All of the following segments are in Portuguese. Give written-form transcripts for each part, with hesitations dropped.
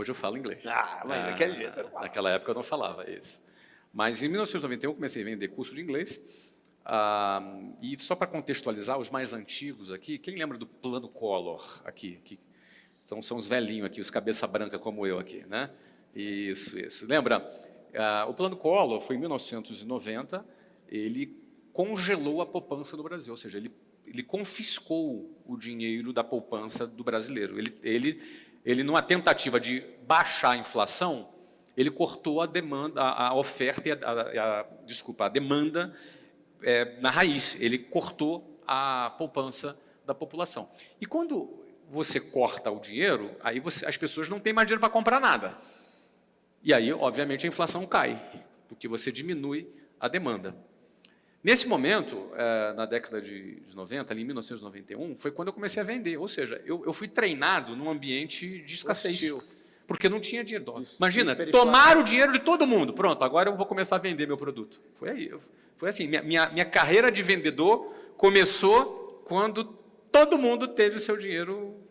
Hoje eu falo inglês. Mas naquele dia você não falava. Naquela época eu não falava isso. Mas em 1991 eu comecei a vender curso de inglês. E só para contextualizar, os mais antigos aqui, quem lembra do Plano Collor aqui? Então, são os velhinhos aqui, os cabeça branca como eu aqui, né? Isso. Lembra? O Plano Collor foi em 1990, ele congelou a poupança do Brasil, ou seja, ele confiscou o dinheiro da poupança do brasileiro. Ele numa tentativa de baixar a inflação, ele cortou a demanda, a oferta e a demanda na raiz. Ele cortou a poupança da população. E quando você corta o dinheiro, aí as pessoas não têm mais dinheiro para comprar nada. E aí, obviamente, a inflação cai, porque você diminui a demanda. Nesse momento, na década de 90, ali em 1991, foi quando eu comecei a vender. Ou seja, eu fui treinado num ambiente de escassez, porque não tinha dinheiro. Imagina, tomar o dinheiro de todo mundo. Pronto, agora eu vou começar a vender meu produto. Foi assim, minha carreira de vendedor começou quando todo mundo teve o seu dinheiro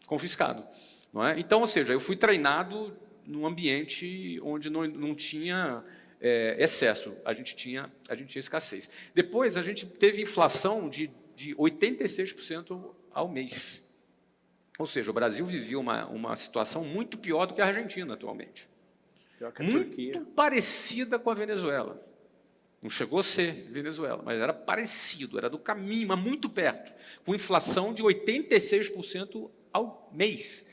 confiscado. Não é? Então, ou seja, eu fui treinado num ambiente onde não tinha excesso, a gente tinha escassez. Depois, a gente teve inflação de 86% ao mês. Ou seja, o Brasil vivia uma situação muito pior do que a Argentina atualmente. Muito parecida com a Venezuela. Não chegou a ser Venezuela, mas era parecido, era do caminho, mas muito perto, com inflação de 86% ao mês.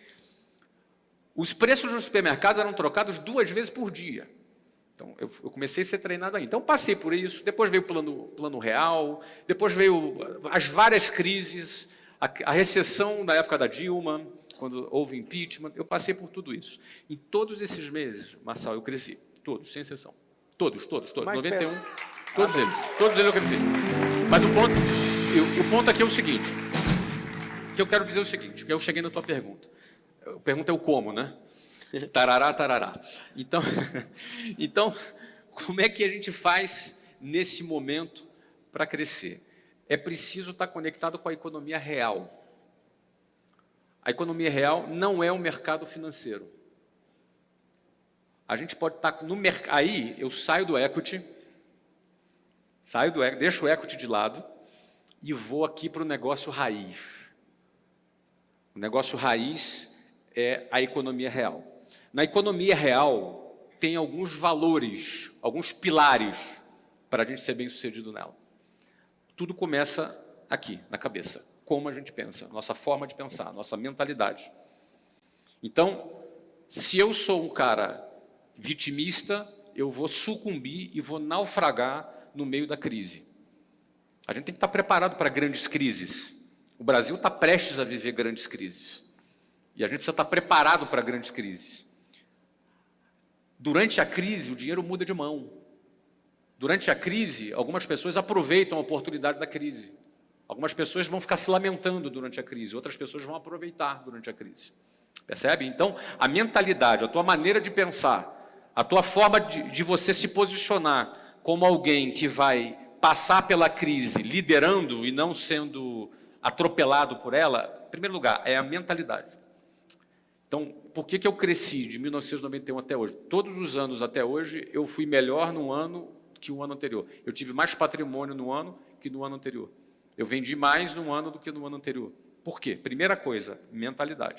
Os preços nos supermercados eram trocados 2 vezes por dia. Então, eu comecei a ser treinado aí. Então, passei por isso, depois veio o plano real, depois veio as várias crises, a recessão na época da Dilma, quando houve impeachment, eu passei por tudo isso. Em todos esses meses, Marçal, eu cresci, todos, sem exceção. Todos. 91, todos eles eu cresci. Mas o ponto aqui é o seguinte, que eu quero dizer o seguinte, que eu cheguei na tua pergunta. A pergunta é o como, né? Tarará. Então, como é que a gente faz nesse momento para crescer? É preciso estar conectado com a economia real. A economia real não é o mercado financeiro. A gente pode estar no mercado. Aí eu saio do equity, deixo o equity de lado e vou aqui para o negócio raiz. O negócio raiz é a economia real. Na economia real tem alguns valores, alguns pilares para a gente ser bem-sucedido nela. Tudo começa aqui, na cabeça. Como a gente pensa, nossa forma de pensar, nossa mentalidade. Então, se eu sou um cara vitimista, eu vou sucumbir e vou naufragar no meio da crise. A gente tem que estar preparado para grandes crises. O Brasil está prestes a viver grandes crises. E a gente precisa estar preparado para grandes crises. Durante a crise, o dinheiro muda de mão. Durante a crise, algumas pessoas aproveitam a oportunidade da crise. Algumas pessoas vão ficar se lamentando durante a crise, outras pessoas vão aproveitar durante a crise. Percebe? Então, a mentalidade, a tua maneira de pensar, a tua forma de você se posicionar como alguém que vai passar pela crise liderando e não sendo atropelado por ela, em primeiro lugar, é a mentalidade. Então, por que eu cresci de 1991 até hoje? Todos os anos até hoje, eu fui melhor no ano que o ano anterior. Eu tive mais patrimônio no ano que no ano anterior. Eu vendi mais no ano do que no ano anterior. Por quê? Primeira coisa, mentalidade.